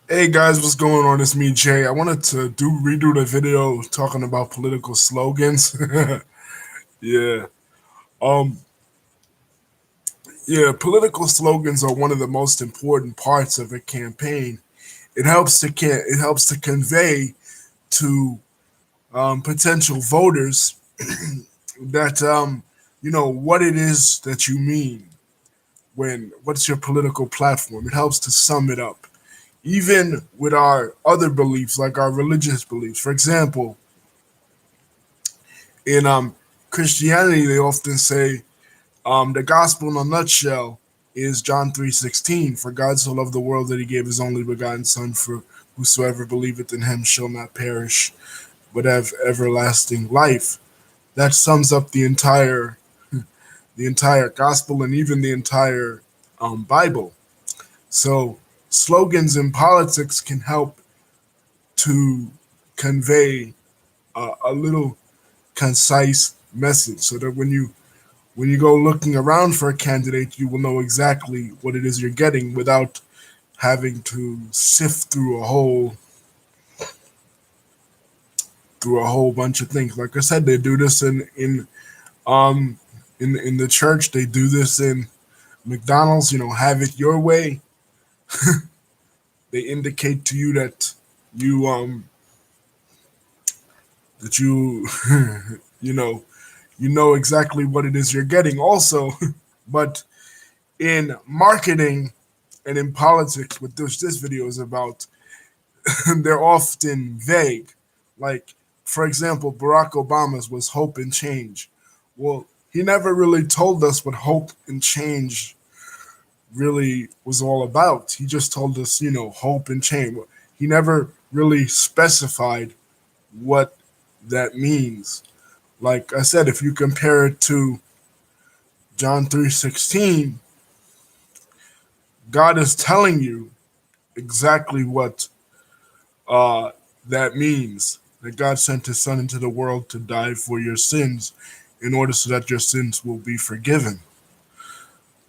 Hey guys, what's going on? It's me, Jay. I wanted to redo the video talking about political slogans. yeah. Um Political slogans are one of the most important parts of a campaign. It helps to convey to potential voters that what it is that you mean when what's your political platform. It helps to sum it up. Even with our other beliefs, like our religious beliefs. For example, in Christianity, they often say the gospel in a nutshell is John 3:16. For God so loved the world that he gave his only begotten Son, for whosoever believeth in him shall not perish, but have everlasting life. That sums up the entire gospel and even the entire Bible. So slogans in politics can help to convey a little concise message, so that when you go looking around for a candidate, you will know exactly what it is you're getting without having to sift through a whole bunch of things. Like I said, they do this um in the church. They do this in McDonald's. Have it your way. They indicate to you you that you you know you know exactly what it is you're getting. Also, but in marketing and in politics, what this video is about, they're often vague. Like, for example, Barack Obama's was hope and change. Well, he never really told us what hope and change really was all about. He just told us, hope and change. He never really specified what that means. Like I said, if you compare it to John 3:16, God is telling you exactly what uh, that means. That God sent his son into the world to die for your sins in order so that your sins will be forgiven.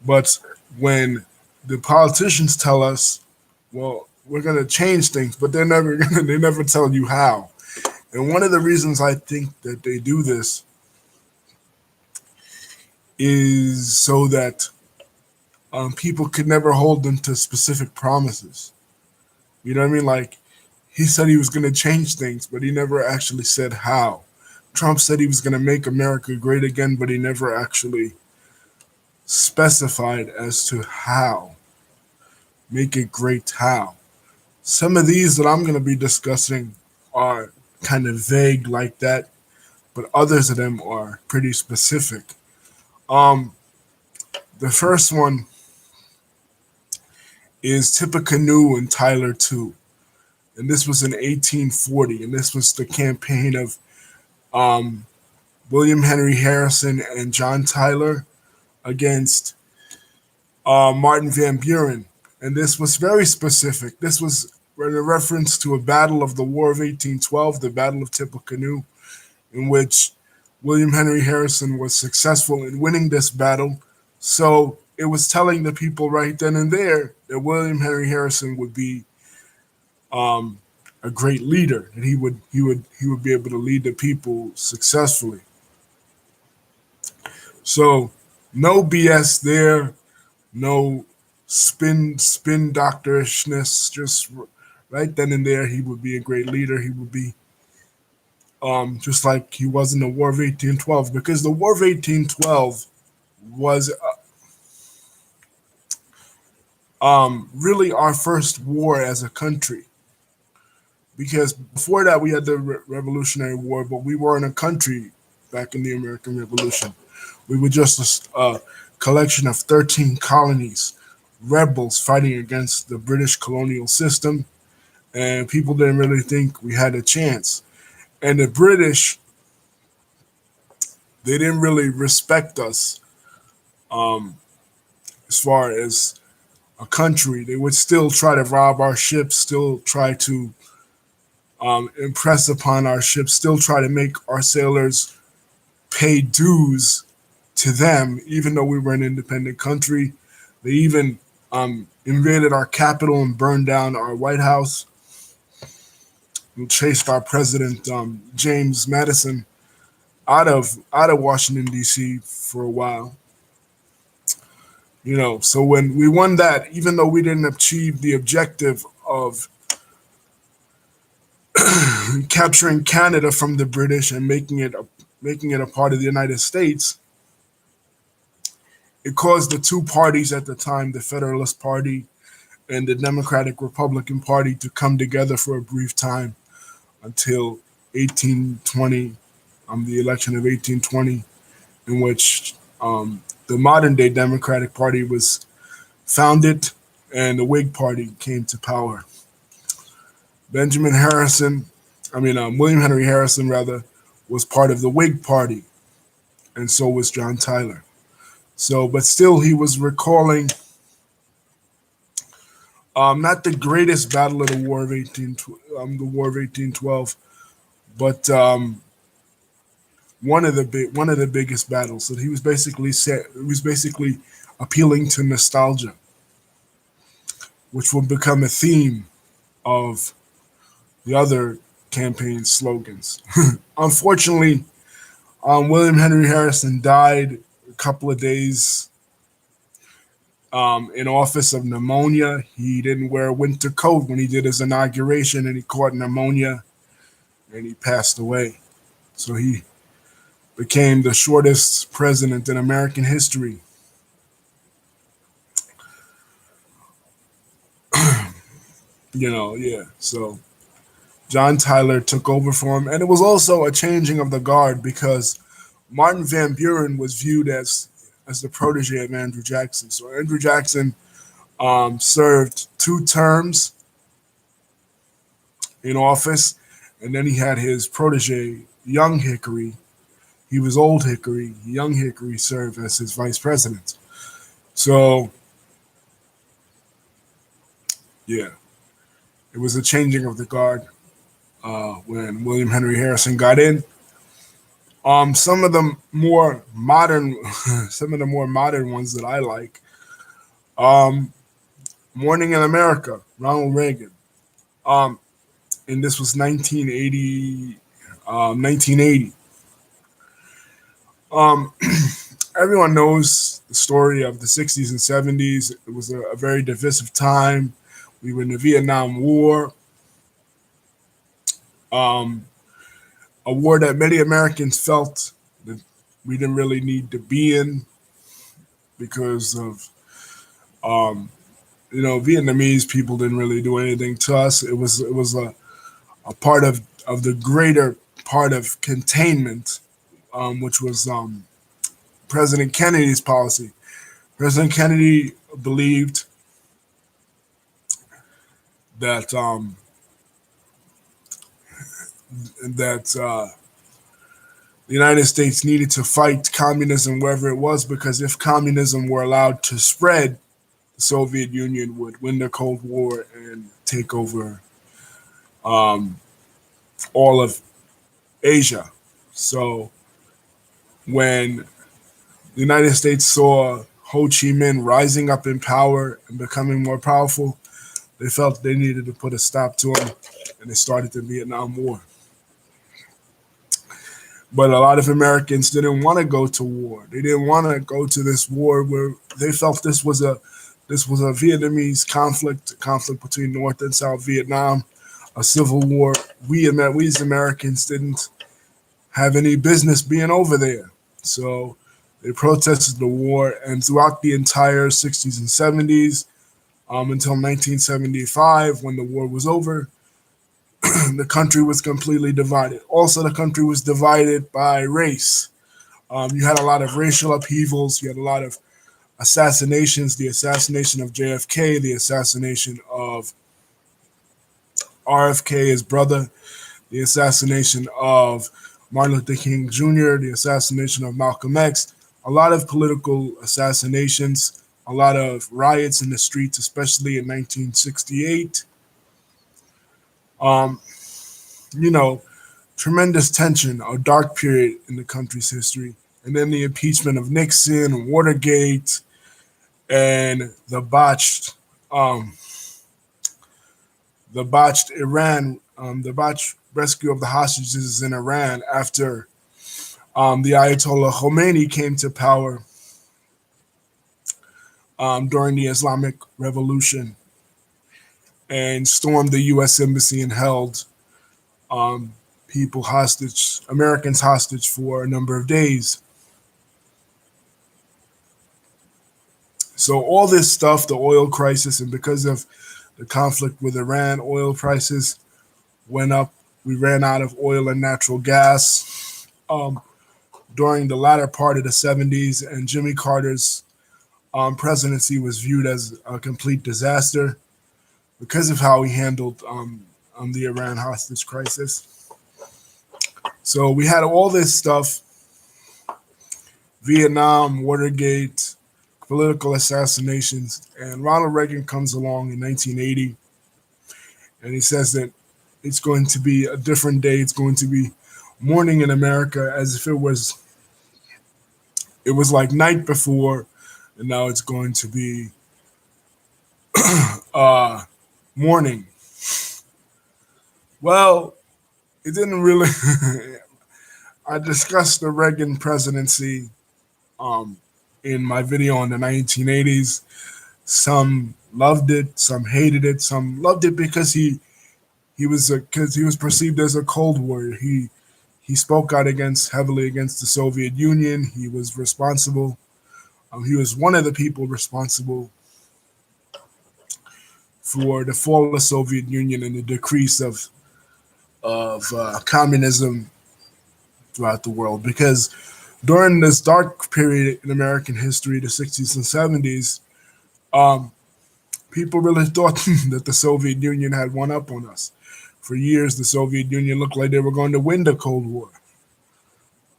But when the politicians tell us, well, we're going to change things, but they never tell you how. And one of the reasons I think that they do this is so that people could never hold them to specific promises. You know what I mean? Like, he said he was going to change things, but he never actually said how. Trump said he was going to make America great again, but he never actually specified as to how. Make it great how. Some of these that I'm going to be discussing are kind of vague like that, but others of them are pretty specific. Um, the first one is Tippecanoe and Tyler Ii. And this was in 1840, and this was the campaign of um, William Henry Harrison and John Tyler against Martin Van Buren. And this was very specific. This was in a reference to a battle of the War of 1812, the Battle of Tippecanoe, in which William Henry Harrison was successful in winning this battle. So it was telling the people right then and there that William Henry Harrison would be um, a great leader, and he would be able to lead the people successfully. So no BS there, no spin doctorishness. Just right then and there, he would be a great leader. He would be just like he was in the War of 1812, because the War of 1812 was really our first war as a country. Because before that, we had the Revolutionary War, but we weren't a country back in the American Revolution. We were just a collection of 13 colonies, rebels fighting against the British colonial system, and people didn't really think we had a chance. And the British, they didn't really respect us um, as far as a country. They would still try to rob our ships, still try to impress upon our ships, still try to make our sailors pay dues to them, even though we were an independent country. They even invaded our Capitol and burned down our White House and chased our president, James Madison, out of Washington D.C. for a while. So when we won that, even though we didn't achieve the objective of capturing Canada from the British and making it a part of the United States, it caused the two parties at the time, the Federalist Party and the Democratic Republican Party, to come together for a brief time until 1820, the election of 1820, in which the modern day Democratic Party was founded and the Whig Party came to power. William Henry Harrison, rather, was part of the Whig Party, and so was John Tyler. So, but still, he was recalling not the greatest battle of the War of 1812, but one of the biggest battles. So he was basically appealing to nostalgia, which will become a theme of the other campaign slogans. Unfortunately, William Henry Harrison died a couple of days in office of pneumonia. He didn't wear a winter coat when he did his inauguration, and he caught pneumonia, and he passed away. So he became the shortest president in American history. So John Tyler took over for him, and it was also a changing of the guard because Martin Van Buren was viewed as the protege of Andrew Jackson. So Andrew Jackson served 2 terms in office, and then he had his protege, Young Hickory. He was Old Hickory. Young Hickory served as his vice president. So, yeah, it was a changing of the guard when William Henry Harrison got in. Some of the more modern ones that I like. Morning in America, Ronald Reagan. And this was 1980. Everyone knows the story of the 60s and 70s. It was a very divisive time. We were in the Vietnam War, a war that many Americans felt that we didn't really need to be in because of, Vietnamese people didn't really do anything to us. It was a part of the greater part of containment, which was President Kennedy's policy. President Kennedy believed that the United States needed to fight communism wherever it was, because if communism were allowed to spread, the Soviet Union would win the Cold War and take over all of Asia. So when the United States saw Ho Chi Minh rising up in power and becoming more powerful, they felt they needed to put a stop to him, and they started the Vietnam War. But a lot of Americans didn't want to go to war. They didn't want to go to this war where they felt this was a Vietnamese conflict, a conflict between North and South Vietnam, a civil war. We as Americans didn't have any business being over there. So they protested the war, and throughout the entire 60s and 70s, until 1975, when the war was over, the country was completely divided. Also, the country was divided by race. You had a lot of racial upheavals. You had a lot of assassinations, the assassination of JFK, the assassination of RFK, his brother, the assassination of Martin Luther King Jr., the assassination of Malcolm X, a lot of political assassinations, a lot of riots in the streets, especially in 1968. Tremendous tension, a dark period in the country's history. And then the impeachment of Nixon, Watergate, and um, the botched rescue of the hostages in Iran after the Ayatollah Khomeini came to power during the Islamic Revolution and stormed the U.S. Embassy and held um, Americans hostage for a number of days. So all this stuff, the oil crisis, and because of the conflict with Iran, oil prices went up. We ran out of oil and natural gas during the latter part of the 70s, and Jimmy Carter's presidency was viewed as a complete disaster because of how he handled the Iran hostage crisis. So we had all this stuff: Vietnam, Watergate, political assassinations, and Ronald Reagan comes along in 1980, and he says that it's going to be a different day. It's going to be morning in America, as if it was like night before, and now it's going to be uh, morning. Well, it didn't really. I discussed the Reagan presidency um, in my video in the 1980s. Some loved it, some hated it, some loved it because he was perceived as a Cold Warrior. He spoke out heavily against the Soviet Union. He was responsible. He was one of the people responsible for the fall of the Soviet Union and the decrease of communism throughout the world. Because during this dark period in American history, the 60s and 70s, people really thought that the Soviet Union had one up on us. For years, the Soviet Union looked like they were going to win the Cold War.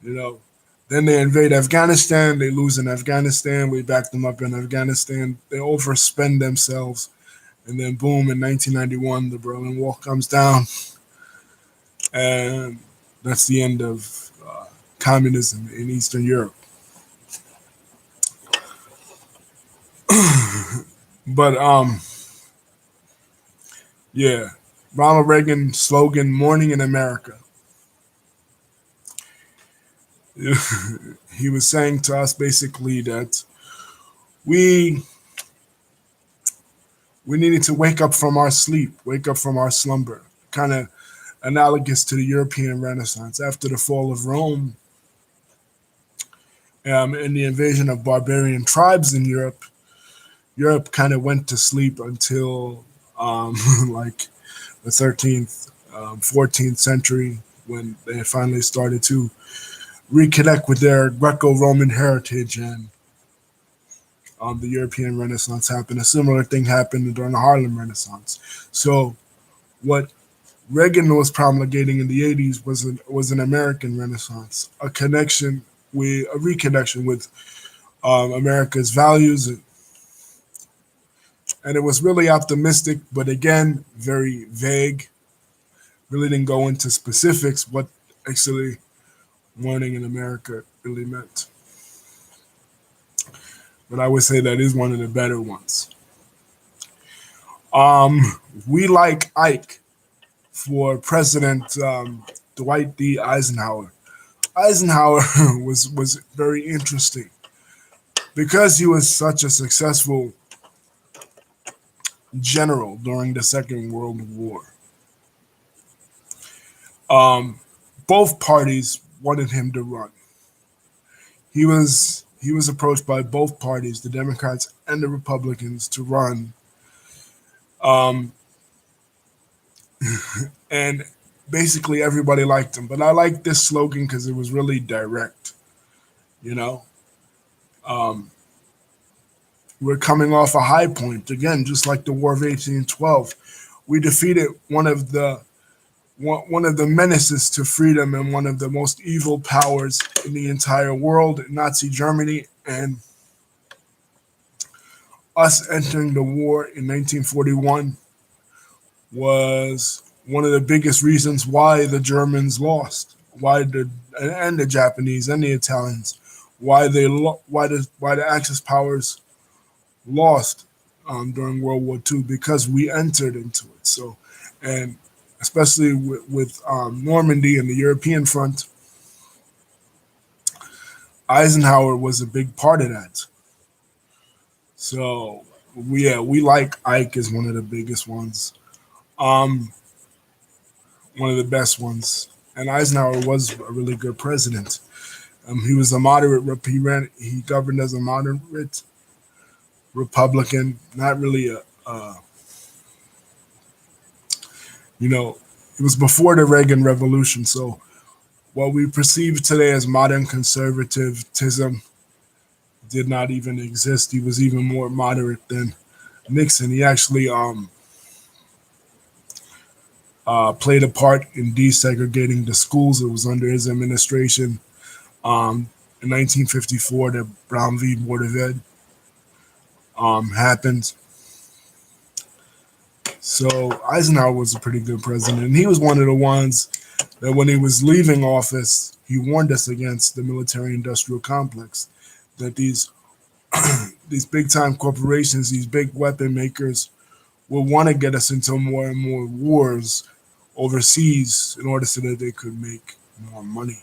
You know, then they invade Afghanistan, they lose in Afghanistan, we back them up in Afghanistan, they overspend themselves, and then boom, in 1991, the Berlin Wall comes down, and that's the end of communism in Eastern Europe. But yeah, Ronald Reagan slogan, "Morning in America." He was saying to us basically that we we needed to wake up from our sleep, wake up from our slumber, kind of analogous to the European Renaissance. After the fall of Rome and the invasion of barbarian tribes in Europe, Europe kind of went to sleep until like the 13th, 14th century, when they finally started to reconnect with their Greco-Roman heritage, and the European Renaissance happened. A similar thing happened during the Harlem Renaissance. So what Reagan was promulgating in the 80s was an American Renaissance, a reconnection with America's values, and it was really optimistic, but again, very vague. Really didn't go into specifics what actually morning in America really meant. But I would say that is one of the better ones. We like Ike for President Dwight D. Eisenhower. Eisenhower was very interesting because he was such a successful general during the Second World War. Both parties wanted him to run. He was approached by both parties, the Democrats and the Republicans, to run. And basically everybody liked him. But I like this slogan because it was really direct. You know, we're coming off a high point again, just like the War of 1812. We defeated one of the menaces to freedom and one of the most evil powers in the entire world, Nazi Germany, and us entering the war in 1941 was one of the biggest reasons why the Germans lost, and the Japanese and the Italians, why the Axis powers lost during World War II because we entered into it. So, and especially with Normandy and the European front, Eisenhower was a big part of that. So, we like Ike as one of the biggest ones, um, one of the best ones. And Eisenhower was a really good president. He was a moderate. He governed as a moderate Republican, not really you know, it was before the Reagan Revolution. So what we perceive today as modern conservatism did not even exist. He was even more moderate than Nixon. He actually played a part in desegregating the schools. It was under his administration. In 1954, the Brown v. Board of Ed happened. So Eisenhower was a pretty good president. And he was one of the ones that when he was leaving office, he warned us against the military-industrial complex, that these big-time corporations, these big weapon makers, will want to get us into more and more wars overseas in order so that they could make more money.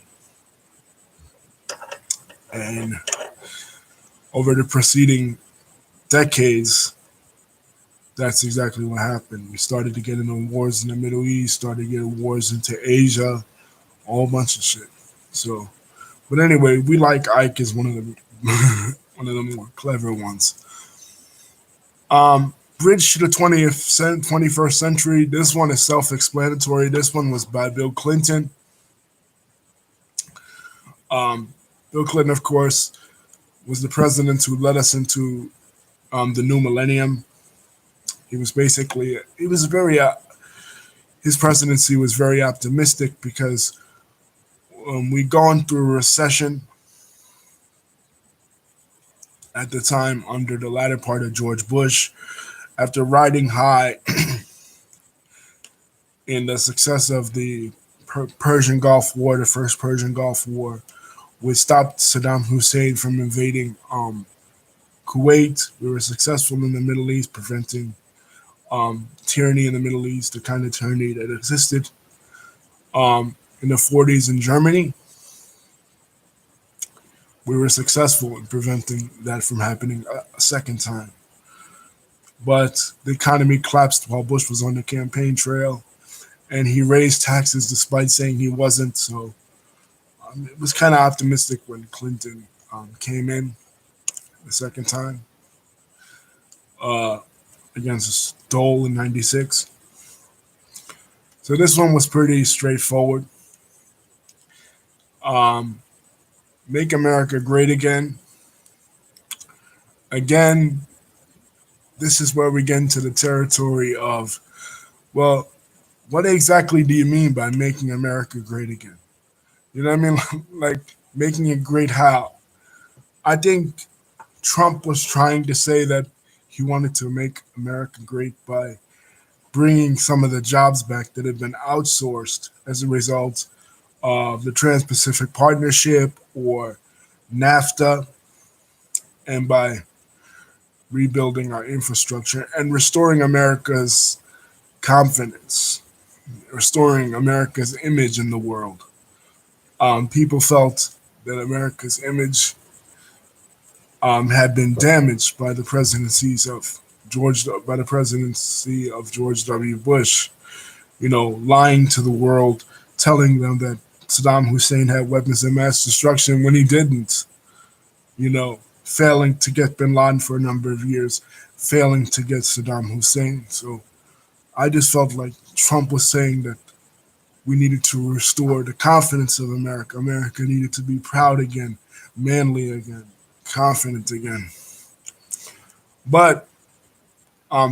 And over the preceding decades, that's exactly what happened. We started to get into wars in the Middle East, started to get wars into Asia, a whole bunch of shit. So, but anyway, we like Ike as one of the one of the more clever ones. Bridge to the 21st century. This one is self-explanatory. This one was by Bill Clinton. Bill Clinton, of course, was the president who led us into the new millennium. He was basically, he was very, his presidency was very optimistic because we'd gone through a recession at the time under the latter part of George Bush. After riding high in the success of the Persian Gulf War, the first Persian Gulf War, which stopped Saddam Hussein from invading Kuwait. We were successful in the Middle East, preventing tyranny in the Middle East, the kind of tyranny that existed in the 40s in Germany. We were successful in preventing that from happening a second time. But the economy collapsed while Bush was on the campaign trail, and he raised taxes despite saying he wasn't. So it was kind of optimistic when Clinton came in the second time uh, against Dole in '96. So this one was pretty straightforward. Um, Make America Great Again. Again, this is where we get into the territory of, well, what exactly do you mean by making America great again? You know what I mean? Like, making it great how? I think Trump was trying to say that he wanted to make America great by bringing some of the jobs back that had been outsourced as a result of the Trans Pacific Partnership or NAFTA, and by rebuilding our infrastructure and restoring America's confidence, restoring America's image in the world. People felt that America's image had been damaged by the presidency of George W. Bush. You know, lying to the world, telling them that Saddam Hussein had weapons of mass destruction when he didn't. You know, failing to get Bin Laden for a number of years, failing to get Saddam Hussein. So I just felt like Trump was saying that we needed to restore the confidence of America. America needed to be proud again, manly again, confident again. But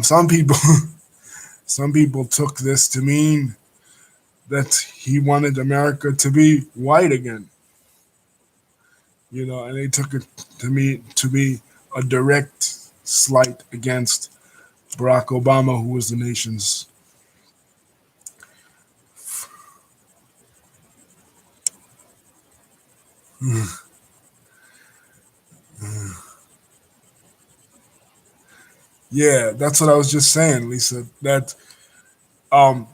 some people, some people took this to mean that he wanted America to be white again. You know, and they took it to be a direct slight against Barack Obama, who was the nation's Yeah, that's what I was just saying, Lisa. That um,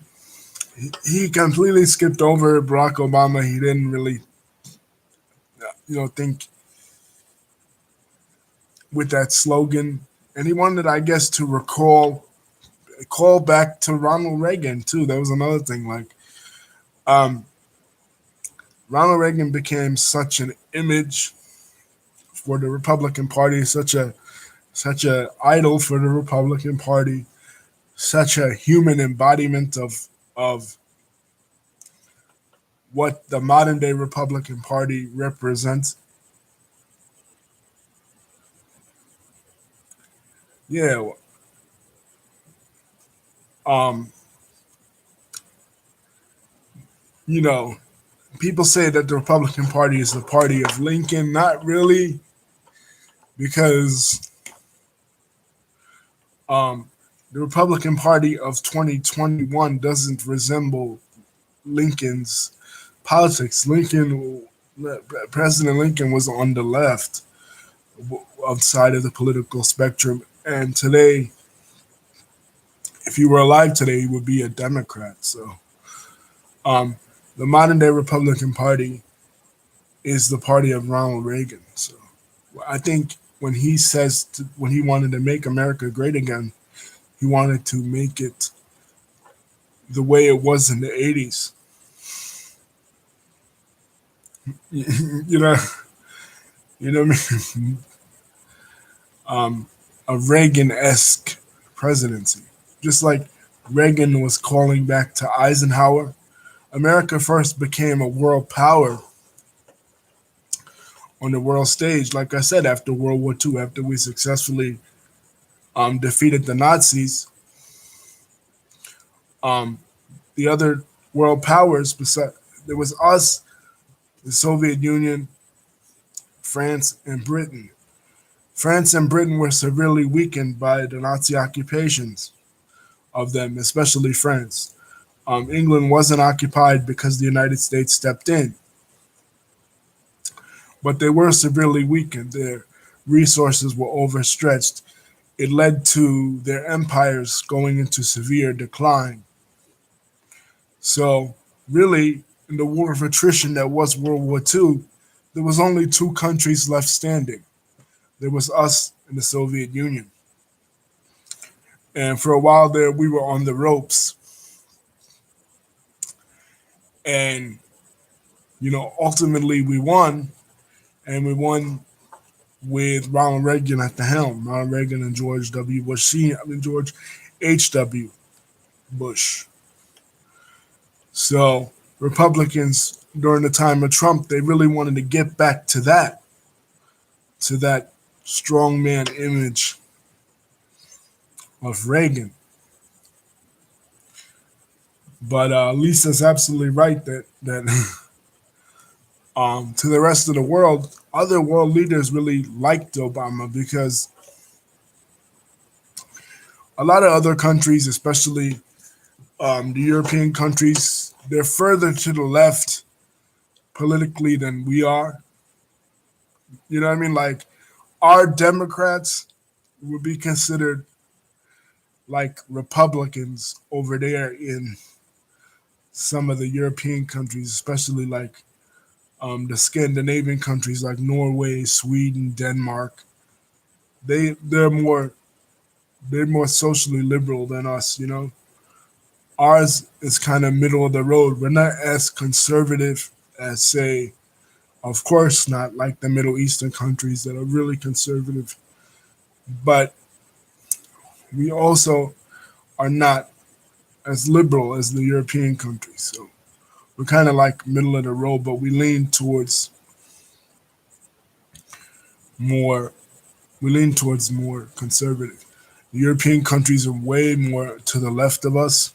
he completely skipped over Barack Obama. He didn't really, think with that slogan, and he wanted, I guess, to call back to Ronald Reagan too. That was another thing. Like, um, Ronald Reagan became such an image for the Republican Party, such a idol for the Republican Party, such a human embodiment of what the modern day Republican Party represents. Yeah, um, you know, people say that the Republican Party is the party of Lincoln. Not really, because um, the Republican Party of 2021 doesn't resemble Lincoln's politics. President Lincoln was on the left outside of the political spectrum, and today, if he were alive today, he would be a Democrat. So, um, the modern day Republican Party is the party of Ronald Reagan. So, I think when he wanted to make America great again, he wanted to make it the way it was in the '80s. you know, you know what I mean? A Reagan-esque presidency, just like Reagan was calling back to Eisenhower. America first became a world power on the world stage, like I said, after World War II, after we successfully defeated the Nazis. Um, the other world powers, there was us, the Soviet Union, France, and Britain. France and Britain were severely weakened by the Nazi occupations of them, especially France. England wasn't occupied because the United States stepped in, but they were severely weakened. Their resources were overstretched. It led to their empires going into severe decline. So, really, in the war of attrition that was World War II, there was only two countries left standing. There was us and the Soviet Union. And for a while there, we were on the ropes. And, ultimately we won. And we won with Ronald Reagan at the helm. Ronald Reagan and George W. Bush Sr. George H.W. Bush. So Republicans during the time of Trump, they really wanted to get back to that strongman image of Reagan. But Lisa's absolutely right that to the rest of the world, other world leaders really liked Obama because a lot of other countries, especially the European countries, they're further to the left politically than we are. You know what I mean? Like, our Democrats would be considered like Republicans over there in some of the European countries, especially like the Scandinavian countries like Norway, Sweden, Denmark. They're more socially liberal than us. Ours is kind of middle of the road. We're not as conservative as, say, of course, not like the Middle Eastern countries that are really conservative, but we also are not as liberal as the European countries. So we're kind of like middle of the road, but more we lean towards more conservative. The European countries are way more to the left of us.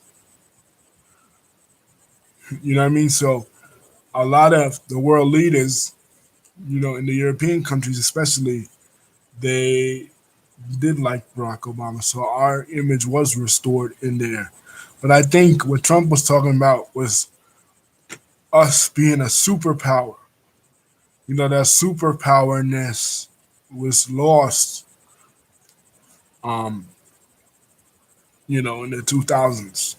You know what I mean? So a lot of the world leaders, in the European countries especially, they did like Barack Obama. So our image was restored in there. But I think what Trump was talking about was us being a superpower. That superpowerness was lost in the 2000s.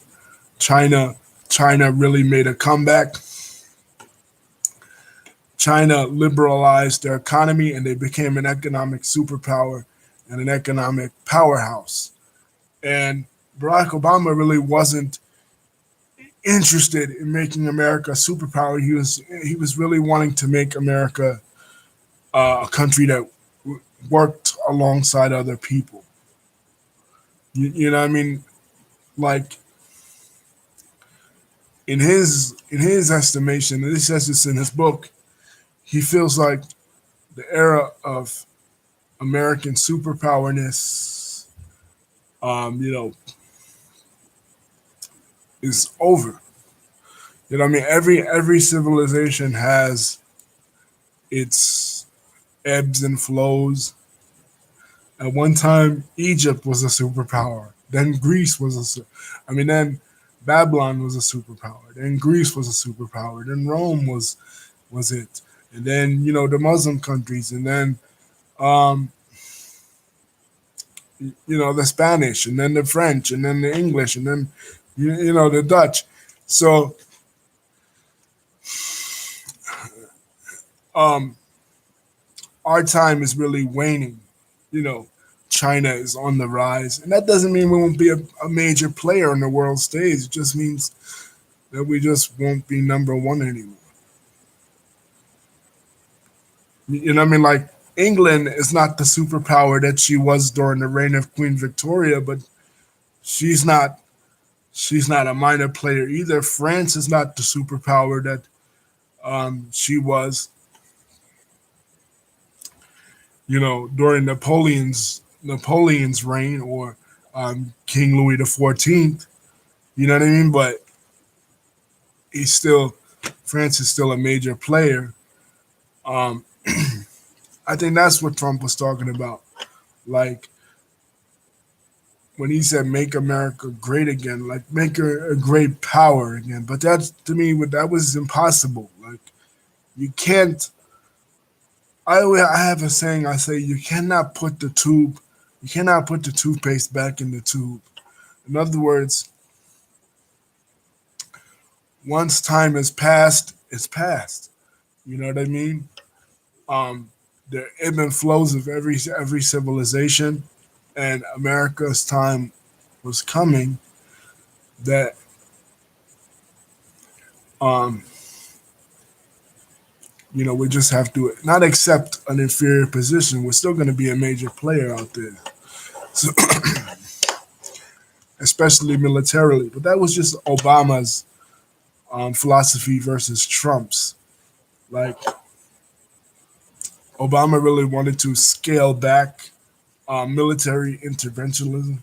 China China really made a comeback. China liberalized their economy and they became an economic superpower and an economic powerhouse. And Barack Obama really wasn't interested in making America a superpower. He was really wanting to make America a country that worked alongside other people. You know what I mean? Like in his estimation, and he says this in his book, he feels like the era of American superpowerness, you know, is over. You know what I mean? Every civilization has its ebbs and flows. At one time, Egypt was a superpower. Then Greece was then Babylon was a superpower. Then Greece was a superpower. Then Rome was it. And then the Muslim countries, and then um, the Spanish, and then the French, and then the English, and then the Dutch. So um, our time is really waning. You know, China is on the rise, and that doesn't mean we won't be a major player on the world stage. It just means that we just won't be number one anymore. You know what I mean? Like England is not the superpower that she was during the reign of Queen Victoria, but she's not she's not a minor player either. France is not the superpower that she was, during Napoleon's reign, or King Louis XIV. You know what I mean? But he's still France is still a major player. Um, I think that's what Trump was talking about. Like when he said "Make America Great Again," like make her a great power again. But that to me, that was impossible. Like you can't. I have a saying. I say you cannot put the toothpaste back in the tube. In other words, once time has passed, it's past. You know what I mean? Um, the ebb and flows of every civilization, and America's time was coming that um, we just have to not accept an inferior position. We're still going to be a major player out there, so, especially militarily. But that was just Obama's philosophy versus Trump's. Like Obama really wanted to scale back military interventionism.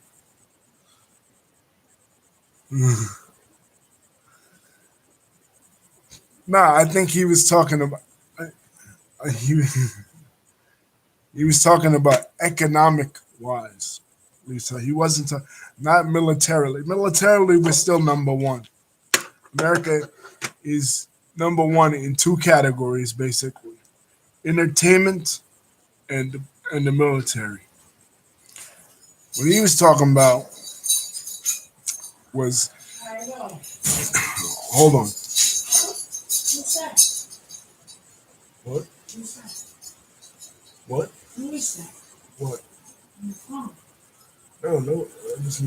Nah, I think he was talking about he he was talking about economic wise. Lisa, he wasn't not militarily. Militarily, we're still number one. America is number one in two categories, basically: entertainment and and the military. What he was talking about was, hold on, what? What? What? I don't know. I just